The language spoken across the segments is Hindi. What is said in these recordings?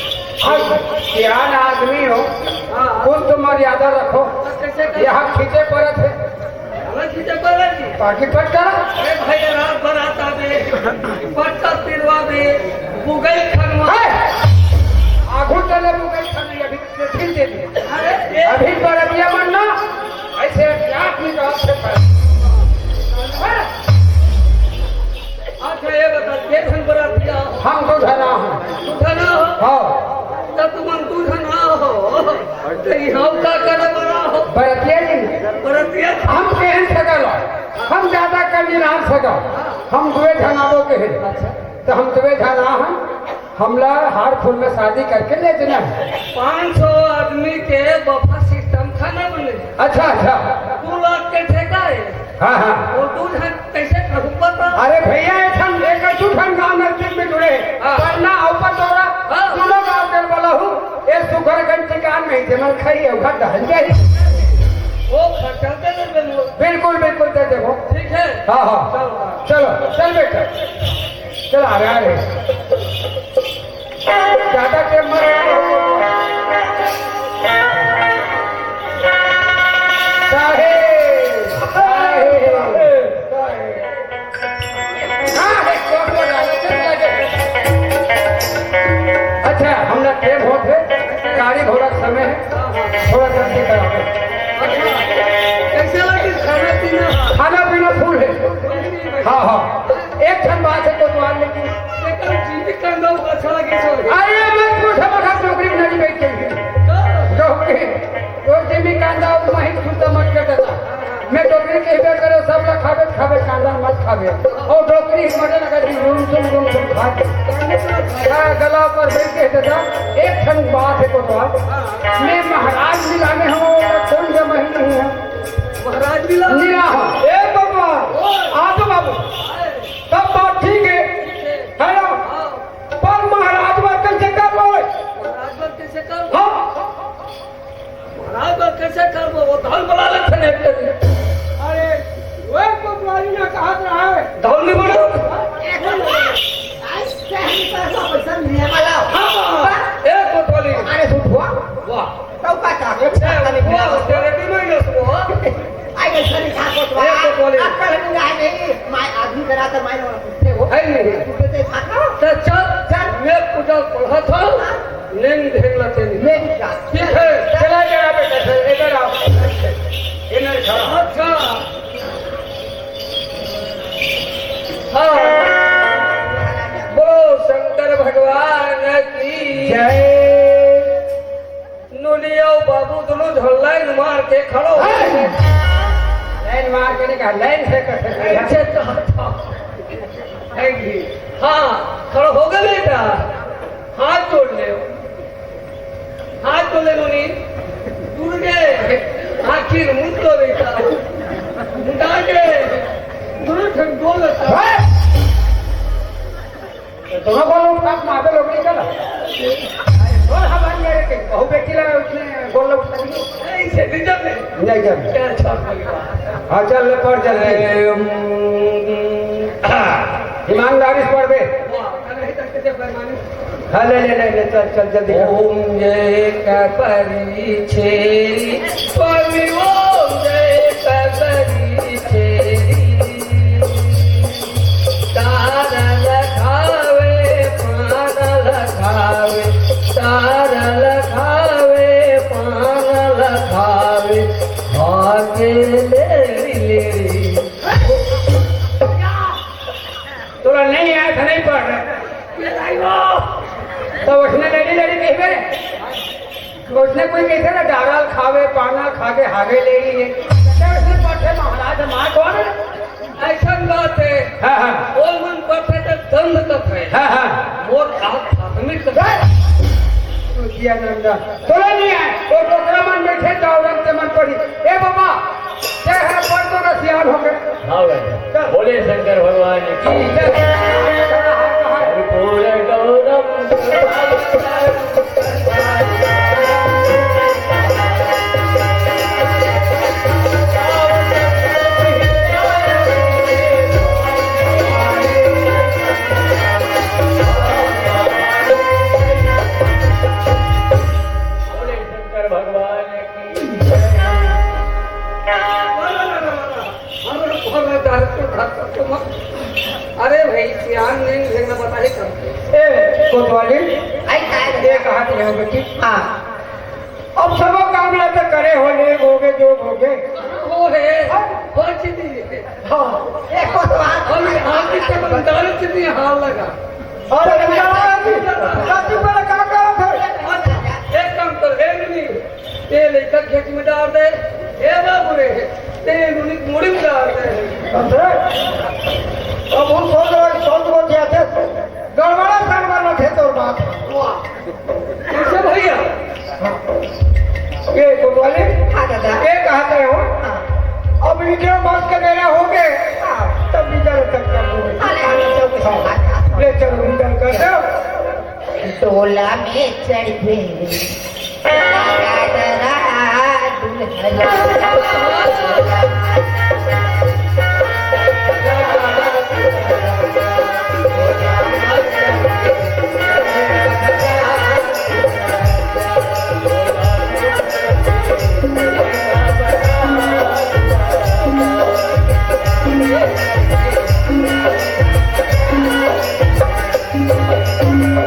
ज्ञान आदमी हो कुछ तो मर्यादा रखो। यहाँ खींचे परत है बाकी पट करा भाई रात भर आता पट्टा तिरवा में बुगई खनवा आगू चले बुगई खनी अभी फिर दे दिए अभी बरबिया बनना ऐसे आदमी का आपसे पर अच्छा ये बता देखन बरातिया हम तो धना हूँ तू धना हो हाँ तब तुम तू धना हो तो यहाँ का करे बड़ा हो बरतिया जी बरातिया हम कहन सकल हम ज्यादा कर नहीं रह सकल हम दुए धनावो के हैं तो हम दुए धना हैं हमला हार फूल में शादी करके ले देना है 500 आदमी के बफा सिस्टम खाना बने अच्छा अच्छा 2 लाख के ठेका है हाँ हाँ वो दूध कैसे करूँ पता अरे भैया ऐठन एक ठन गांव नजदीक में जुड़े वरना ऊपर दौरा दोनों गांव के वाला हूँ ये सुगरगंज ठिकान नहीं थे मैं खाई है घर ढल जाए वो खर्चा दे दे बिल्कुल बिल्कुल दे देखो ठीक है हाँ हाँ चलो चल बेटा चल आ रहे ज्यादा टाइम अच्छा हमने टेम होते गाड़ी घोड़ा समय है थोड़ा जल्दी करा कैसे लगी खाना पीना फूल है हाँ हाँ एक ठन बात है तो तुम्हारे लेकिन अच्छा लगे अरे मैं पूछा वक्त नौकरी में नहीं बैठ गई तो जिमी कांदा महीन सुनता मत करता मैं डोकरी कहबे करो सब लोग खावे खावे कांदा मत खावे और डोकरी मटे लगा दी रूम सुन खा क्या गला पर बैठ के देता एक ठन बात है तो मैं महाराज मिलाने हूँ कौन सा महीने ही है महाराज मिला निरा ए बाबा आ तो बाबू तब बात ठीक है ना पर महाराज बात कैसे कर लो महाराज बात कैसे कर हाँ महाराज बात कैसे कर वो धन बना लेते हैं अरे वो कोतवाली ने कहा रहा है धन नहीं बना एक कोतवाली अरे सुठवा वाह तो का चाहे तेरे भी नहीं सुनो आई सरी का कोतवा अक्कल नहीं मैं आदमी करा तो मैं पूछते हो है नहीं तू तो था चल मैं पूजा पढ़ा था लेन ढेला तेरी मेरी का ठीक है चला गया बेटा इधर आओ इधर खड़ा अच्छा हाँ बोलो शंकर भगवान की जय नुलिया बाबू दोनों झल्लाइन मार के खड़ो लाइन मार के निकाल लाइन से कर अच्छे था हाँ खड़ो हो गए बेटा हाथ जोड़ ले हाथ जोड़ ले मुनि दूर गए आखिर मुझ तो बेटा तुम्हें बोलो आप माँ पे लोग नहीं चला और हमारे मेरे के बहु बेटी लगा उसने बोल लो ऐसे नहीं जाते नहीं जब क्या अच्छा परिवार हाँ चल ले पढ़ चल ईमानदारी से पढ़ बे हाँ ले ले ले ले चल चल जल्दी कर। ओम जय कपरी छेरी स्वामी ओम जय कपरी छेरी तार लखावे पान लखावे तार लखावे पान लखावे भागे ले तोरा नहीं आया था नहीं पढ़ रहा तो उसने लड़ी लड़ी कही बे उसने कोई कहते ना डाराल खावे पाना खाके हागे ले रही है उसने पढ़े महाराज माँ कौन है ऐसा बात है हाँ हाँ बोल मन पढ़ते तो दंड तक है हाँ हाँ मोर आप प्राथमिक तू किया नंदा तोरा नहीं आए वो टोकरा मन बैठे दौड़न से मन पड़ी ए बाबा क्या है पढ़ तो रसियान हो गए हाँ भाई बोले शंकर भगवान की पूरे गौरव अरे भाई ध्यान नहीं देखना पता है कब ए कोतवाली आई काय ये कहा कि यहाँ बेटी हाँ अब सब काम ला तो करे हो ले होगे जो होगे वो है बहुत चीज़ है हाँ एक कोतवाल और ये हाथ की समझदारी कितनी हाल लगा और राती पर का था एक काम कर एक नहीं ये लेकर खेत में डाल दे ये बाबू रे ते मुड़ी में डाल दे अब हम सोच को क्या थे गड़बड़ा सड़बड़ा थे तोर बात कैसे भैया ये कोतवाली हाँ दादा ये कहते हो अब वीडियो बात के मेरा हो गए तब विचार तक कर ले चल निकल कर दो टोला में चढ़ गए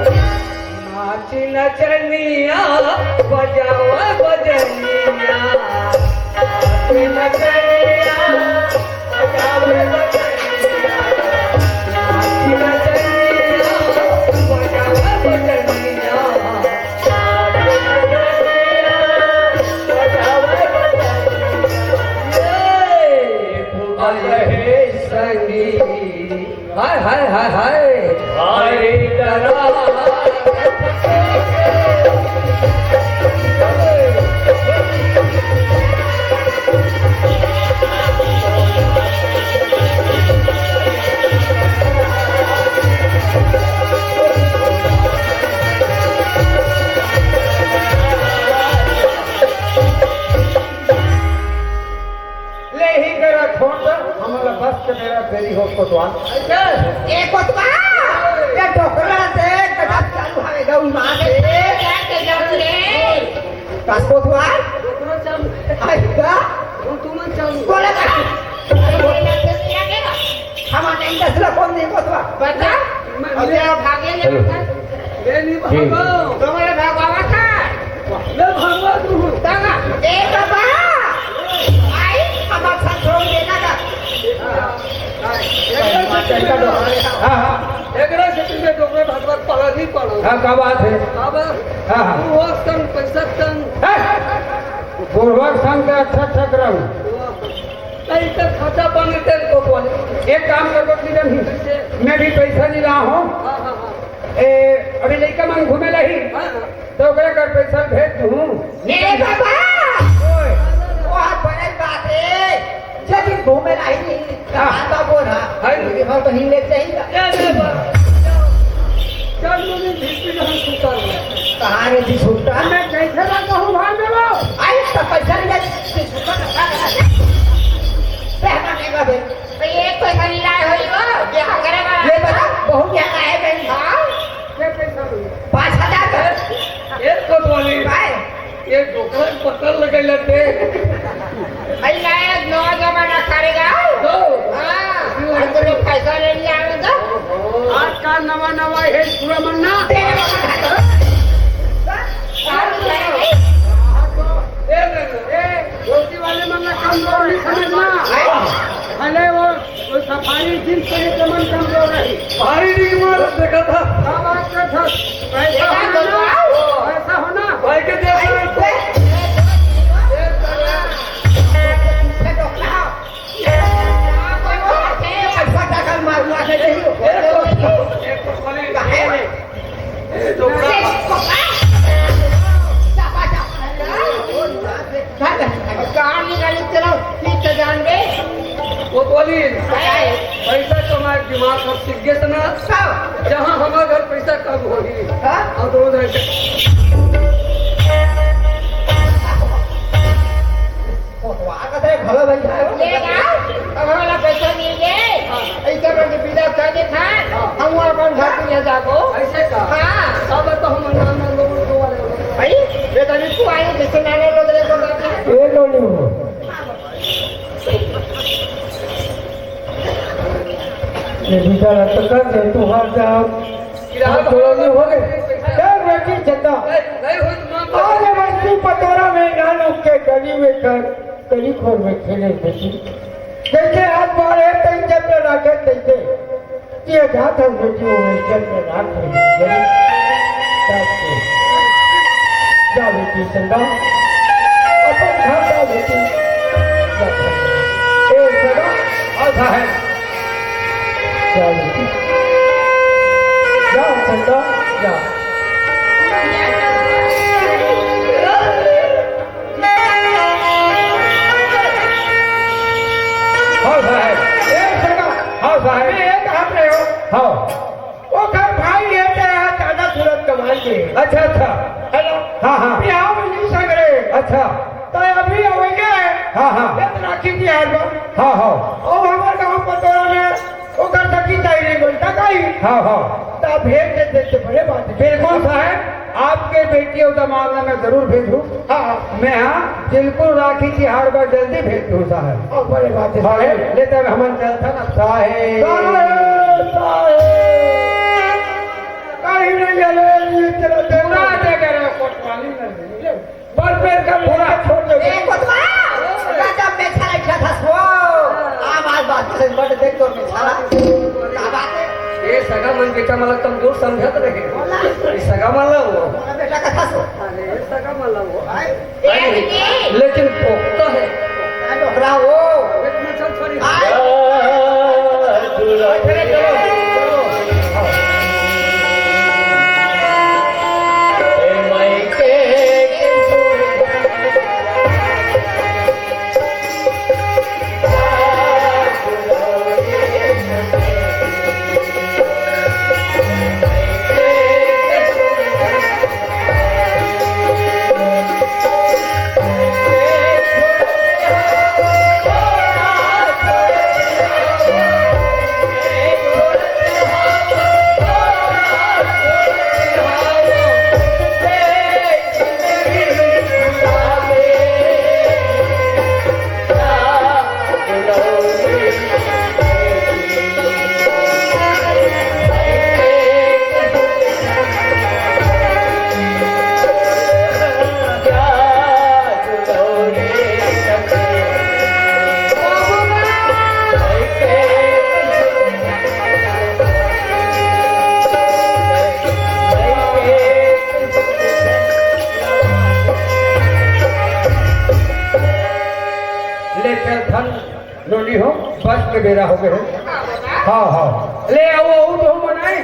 नाची नचनिया बजावा बजनिया नाची नचनिया बजावा बजनिया नाची नचनिया बजावा बजनिया नाची नचनिया बजावा बजनिया ये संगी हाय हाय हाय हाय हाय करा ले ही करा छोड़ हमारा बस के मेरा फेरी हो कोतवाल ए कोतवाल ये टोकरा से कदम चालू है गऊ मां के के जब रे बस कोतवाल हाय का बोले का हम नहीं दसला कौन नहीं कोतवाल बता अबे भागे ले तुम्हारे भागवा था ले भगवा तू दागा ए बाबा आई हमार साथ छोड़ देना का हाँ हाँ एकरा से तुझे डोकरे भगवत पढ़ा नहीं पढ़ो हाँ क्या बात है अब हाँ हाँ वो संग पैसा संग पूर्वक संघ का अच्छा क्रम नहीं तो खाता पानी तेरे को बोले एक काम कर नहीं मैं भी पैसा नहीं रहा हूँ हाँ हाँ हाँ अभी लड़का मन घूमे रही हाँ तो ओकरा कर पैसा भेज दूँ मेरे बाबा बहुत बड़ी बात है जब घूमे नहीं आता बोल हाँ हाय हम तो हिंदी चाहिए ये ले बा चल मुझे भीतर हम सुता रहे कहाँ रे जी छूटा मैं कैसे लगा हूँ भाई में वो आई तो पैसा नहीं दे छूटा पैसा नहीं का बे ये पैसा नहीं लाए होई वो क्या करेगा ये बता बहुत यहाँ आए बहन हाँ क्या पैसा हुई 5,000 का एक कोतवाली काय ये डोकरा पकड़ लगे लेते भाई लाए नौजवान करेगा तो हां अंदर पैसा ले लिया आएगा आज का नवा नवा है पूरा मन्ना रोटी वाले मन्ना कमजोर नहीं समझना भले वो सफारी जींस पहने के मन कमजोर रही भारी नहीं मार देखा था क्या बात कर था पैसा होना पैसा होना भाई के देख पैसा टाका मारना है नहीं एक कोतवाली ये डोकरा कहाँ निकाली चलो ठीक है जान दे कोतवाली पैसा कमाए दिमाग सब सीख गए थे ना जहाँ हमारे घर पैसा कम होगी और तो उधर भलो बन जाए लेगा अब हमारा पैसा मिल गए ऐसा करके विदा कर दे था हम अपन घर पे ले जाको ऐसे का हाँ अब तो हम नाना लोगों को वाले भाई ये तो नहीं तू आए जैसे नाने लोग ले को करते ये लो नहीं हो ये बेचारा तो कर दे तू हार जाओ किराया थोड़ा नहीं हो गए यार बेटी चंदा नहीं हो तो आगे बस्ती पतोरा में नानू के गली में कर गली खोर में खेले बेटी जैसे हाथ मारे तई जब में रखे तैसे ये घात हम बेटी हो जब में राख रही जा बेटी चंदा अपन घर जा बेटी ए सदा आधा है जा बेटी जा चंदा जा हाँ साहब एक जगह हाँ साहब एक आप रहे हो हाँ वो घर भाई लेते हैं दादा सूरत कमाल के अच्छा अच्छा हेलो हाँ हाँ यहाँ में नहीं सक रहे अच्छा तो अभी आवेंगे हाँ हाँ राखी की हार में हाँ हाँ और हमारे गाँव पतोरा में वो घर तकी चाहिए बोलता कहीं हाँ हाँ तो भेज देते बड़े बात बिल्कुल साहब आपके बेटी और दामाद में जरूर भेजूं हाँ मैं हाँ बिल्कुल राखी की हार बार जल्दी भेज दूँ साहब और बड़े बात है लेते हम चलता ना साहेब कहीं नहीं चले चलो पूरा दे करे कोटवाली में पर पेड़ का पूरा छोड़ दो राजा में छाला क्या था सो आवाज बात से बड़ देख तो में छाला क्या बात है ये सगा मन बेटा मला कमजोर समझत रहे ये सगा मला वो बेटा का था सो अरे सगा मला वो एक लेकिन पोखता है डोकरा वो एक में चल छोड़ी चलो चलो रोली हो बस के बेरा हो गए हाँ हाँ ले आओ तो मनाए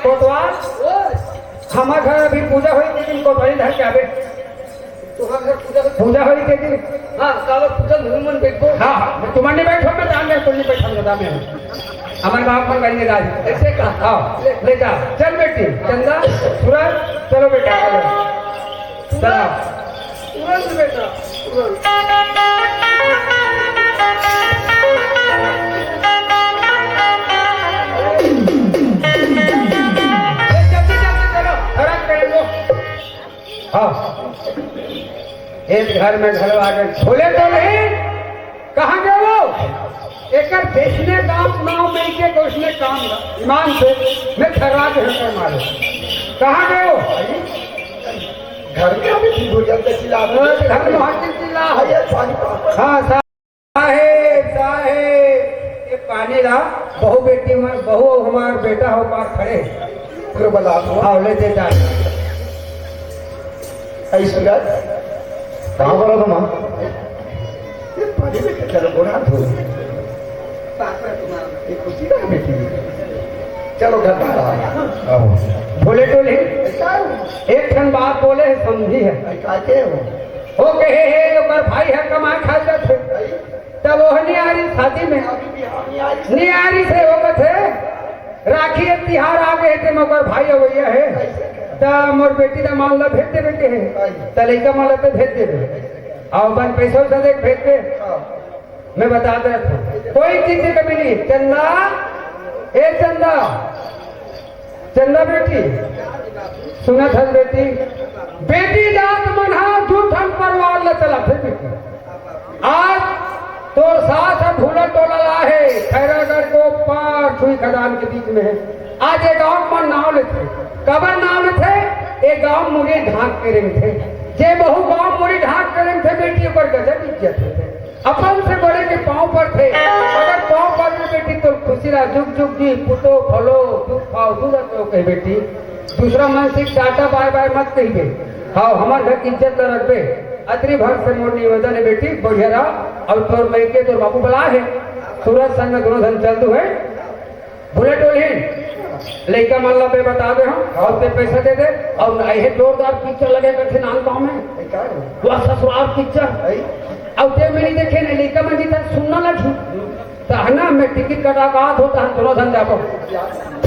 कोतवाल हमारे घर अभी पूजा हुई लेकिन कोतवाली धर के आवे तुम्हारे घर पूजा होती पूजा हुई के दिन हाँ काला पूजा हनुमान बैठो हाँ हाँ तुम नहीं बैठो मैं दाम में तुम नहीं बैठा मैं दाम में हमारे बाप पर करेंगे गाज ऐसे कहा हाँ ले जा चल बेटी चंदा सूरज चलो बेटा चलो चलो तुरंत बेटा तुरंत जल्दी जल्दी चलो हरक करे लो हाँ एक घर में घर आ गए खोले तो नहीं कहाँ गए वो एक बेचने गांव नाव में के तो उसने काम ईमान से मैं खरवा के हकर मारे कहाँ गए हो घर में अभी ठीक हो जाते चिल्ला घर में हट चिल्ला पानी पानी हाँ साहेब साहेब ये पानी ला बहू बेटी में बहू हमार बेटा हो पास खड़े फिर बता दो आओ ले देता आई सूरज कहाँ पर हो तुम ये पानी में चलो गोना धो ये खुशी ना बेटी चलो घर बाहर बोले टोले एक ठन बात बोले है समझी है कहते हो हो कहे है ओकर भाई है कमा खा जाते तब वो नियारी शादी में नियारी से वो कथे राखी के तिहार आ गए थे मगर भाई अवैया है त मोर बेटी का मामला भेज दे बेटे है त लड़का मामला पे भेज दे और बन पैसा से देख भेज दे मैं बता दे रखा कोई चीज की कमी नहीं चंदा ए चंदा चंदा बेटी सुना था बेटी बेटी जात मना झूठन परिवार ल चला फिर बेटी आज तो साथ ढूला टोला ला है खैरागढ़ को पार छुई खदान के बीच में है आज एक गांव पर नाव लेते कबर नाव लेते एक गांव मुड़ी ढाक के रंग थे जे बहु गांव मुड़ी ढाक के रंग थे बेटी पर गजब इज्जत थे अपन से बड़े के पांव पर थे अगर पांव पर में बेटी तो खुशी रहा जुग जुग जी पुतो फलो दुख पाओ दूध तो कहे बेटी दूसरा मानसिक टाटा बाय बाय मत कहिए हाँ हमारे घर की इज्जत न रखबे अतरी भर से मोर निवेदन है बेटी बढ़िया रहा और तोर मैं के तोर बाबू बला है सूरज संग में दोनों धन चल दू है बुलेट टोली लड़का मामला पे बता दे हम और ते पैसा दे दे और ये जोरदार पिक्चर लगे करते नान गाँव में वह ससुराल पिक्चर और ते मेरी देखे नहीं लड़का में जी तक सुनना लगी तो है ना मैं टिकट कटा का हाथ होता है दोनों धन जाको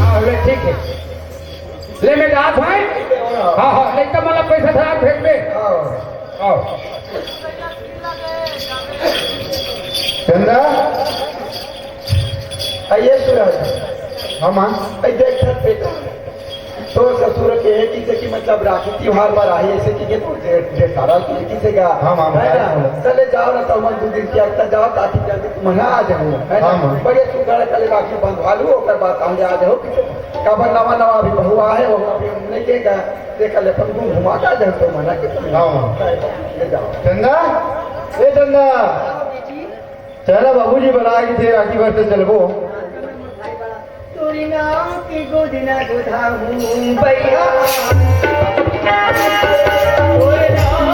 हाँ ले ठीक है ले मैं जात है हाँ हाँ लड़का मामला पैसा था भेज दे आओ चंदा आइए सूरज हम देख सकते तो ससुर के की मतलब राखी त्योहार पर आई ऐसे की तो ढेर सारा की से का चले जाओ ना तो मन 2 दिन की अक्ता जाओ ताकि जल्दी तुम आ जाओ बड़े सुंदर कल राखी बंधवा लू ओकर बाद हम आ जाओ कबर नवा नवा भी बहुआ है वो अभी नहीं केगा देख ले अपन घुमा का जाओ तो मना के ले जाओ चंदा ए चंदा चलो बाबूजी बना के थे राखी भर से चलबो तोरी नाम की गोदिना दुधा हूँ भैया तोरे नाम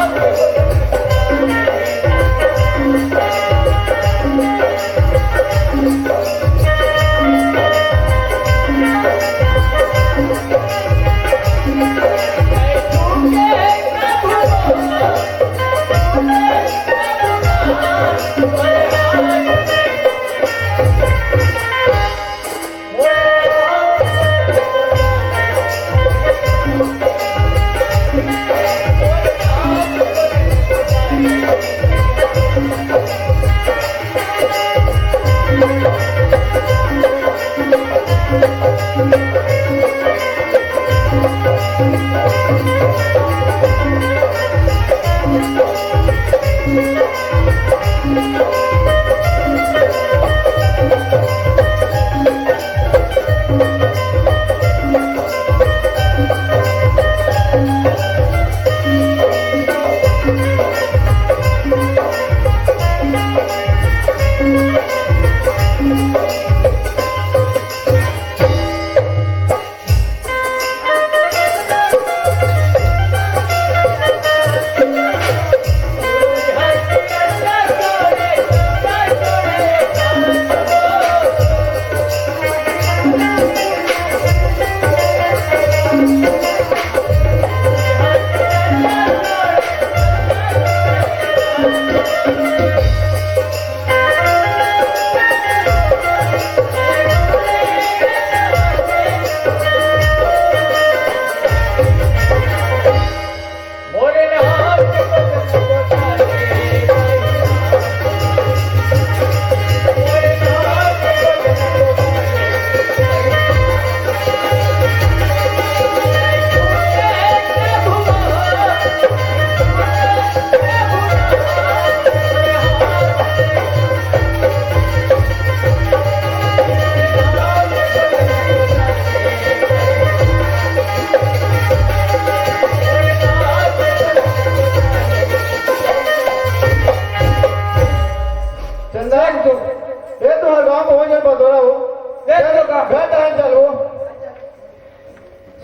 मैं कहाँ चलो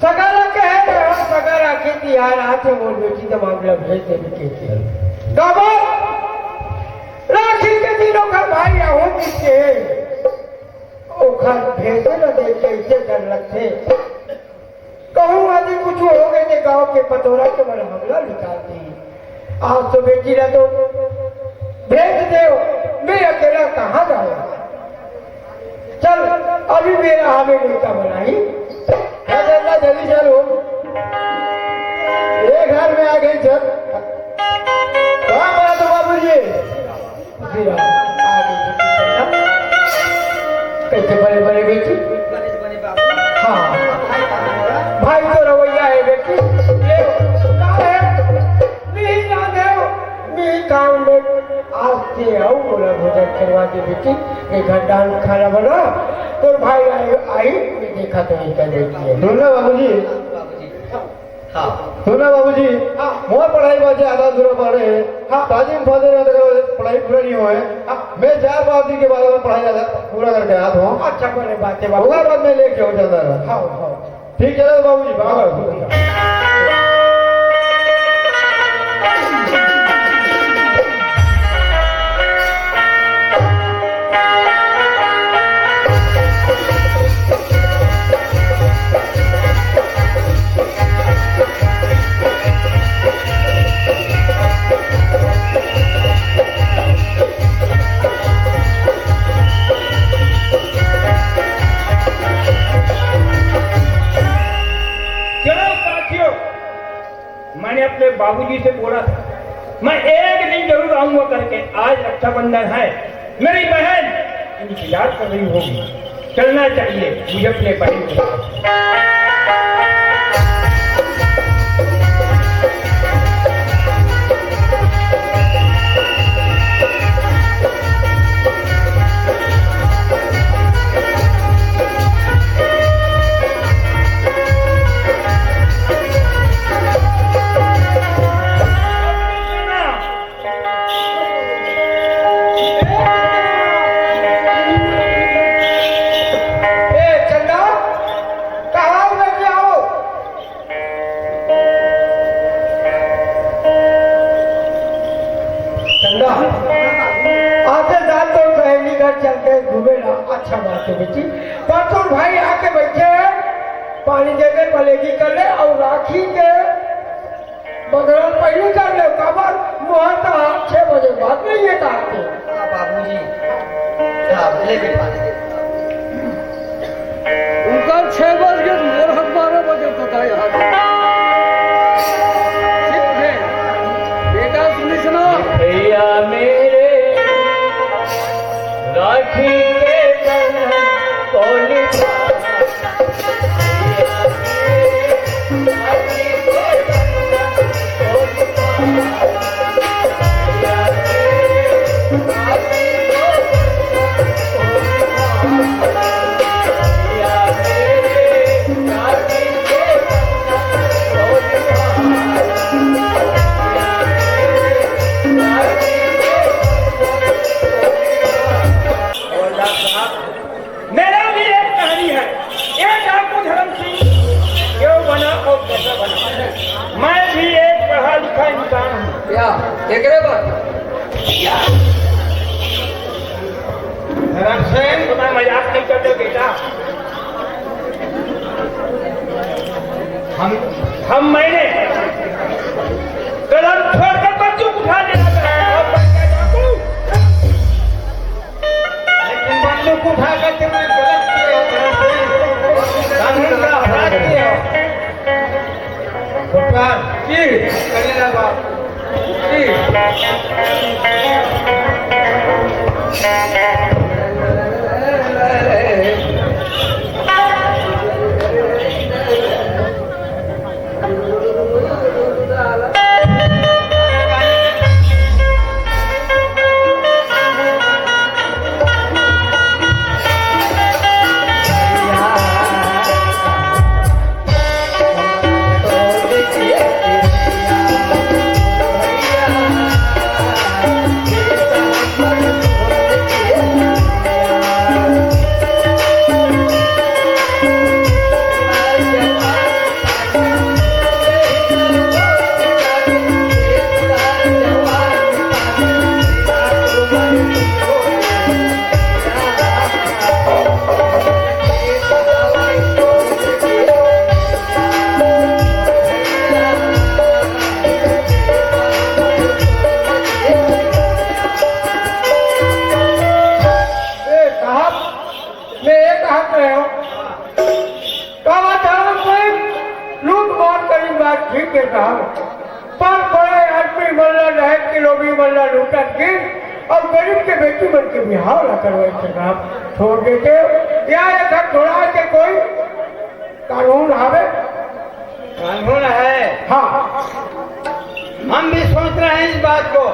सगाला कह रहे हो सगा राखी थी यार आते मोर बेटी का मामला भेज दे के गाबो राखी के दिनों का भाई आओ किसके ओखर भेजे न दे कैसे डर लगते कहूँ आदि कुछ हो गए थे गांव के पतोरा के मन हमला निकालती आज तो बेटी ना तो भेज दे मैं अकेला कहाँ जाऊँ चल अभी मेरा हमें बेटा बनाई जल्दी चलो एक घर में आ गई चल कहाँ बना तो बाबू जी कैसे बड़े बड़े बेटी हाँ भाई तो रवैया है बेटी काम में आज से आओ बोला भोजन करवा के बेटी एक घंटा खाना बना तो भाई आई देखा तो नहीं कर देती है सुनना बाबूजी हाँ सुनना बाबूजी मोर पढ़ाई बाजे आधा दूर पढ़े ताजिम फादर पढ़ाई पूरा नहीं हुए मैं 4-5 दिन के बाद में पढ़ाई ज्यादा पूरा करके आता हूँ अच्छा बड़े बातें होगा बाद में लेके हो जाता रहा हाँ ठीक है बाबूजी बाबा मैंने अपने बाबूजी से बोला था मैं एक दिन जरूर आऊंगा करके आज रक्षाबंधन है मेरी बहन इंतजार कर रही होगी चलना चाहिए मुझे अपने बहन के चलते घूमेला अच्छा बात है बेटी परसों भाई आके बैठे पानी देकर मलेगी कर ले और राखी के बदलन पहले कर ले कबर मुहूर्त 6 बजे बाद नहीं है आपको बाबूजी ले उनका 6 बजे मोर हम 12 बजे पता यहाँ बेटा सुनी सुना भैया मेरे राखी के बंधन कौन मेरा भी एक कहानी है एक आपको धर्म सिंह क्यों बना और कैसा बना मैं भी एक पढ़ा लिखा इंसान हूँ या एकरे बात धर्म सिंह तुम्हें मजाक नहीं करते बेटा हम मैंने कलम छोड़कर बच्चों को उठा देना बंदूक उठा कर तुमने गलत कानून का अपराध किया जी करेगा बाप के साहब पर बड़े आदमी मल्ला रहे किलो भी मल्ला लूटन के और गरीब के बेटी बन के बिहार ना करवाए थे साहब छोड़ देते या ऐसा थोड़ा के कोई कानून आवे कानून है, हाँ हम भी सोच रहे हैं इस बात को।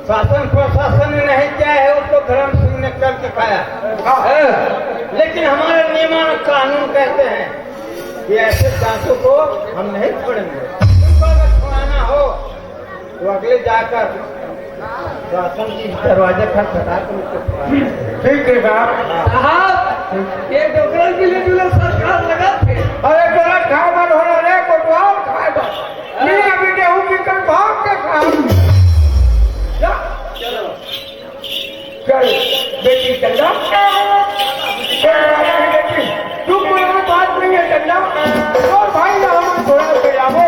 शासन प्रशासन ने नहीं किया है, वो तो धर्म सिंह ने करके खाया। लेकिन हमारे नियमन कानून कहते हैं कि ऐसे जांचों को हम नहीं छोड़ेंगे। उनको अगर छुड़ाना हो तो अगले जाकर शासन की दरवाजे खटखटा कर उसको छुड़ाना। ठीक है साहब साहब ये डोकरा के लिए जो सरकार लगा थे अरे तेरा खाए मन होना रे कोटवाल खाए बस नहीं अभी गेहूं की कर भाग के साहब जा चल बेटी चल जा बेटी तू कोई बात नहीं है चल जा और भाई हम थोड़ा से जाओ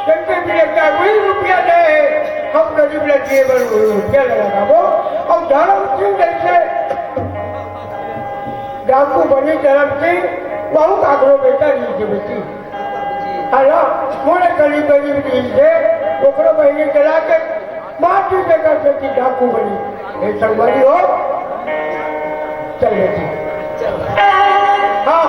कितने भी लगता वही रुपया दे हम गरीब लड़के रुपया लगा वो और धर्म सिंह जैसे डाकू बनी तरफ से बहु काकरो बेटा नीचे बेटी अला मोरे करीब करीब दिन से ओकरो बहनी चला के माटी से कर सकती डाकू बनी ये संगवारी हो चल बेटी हाँ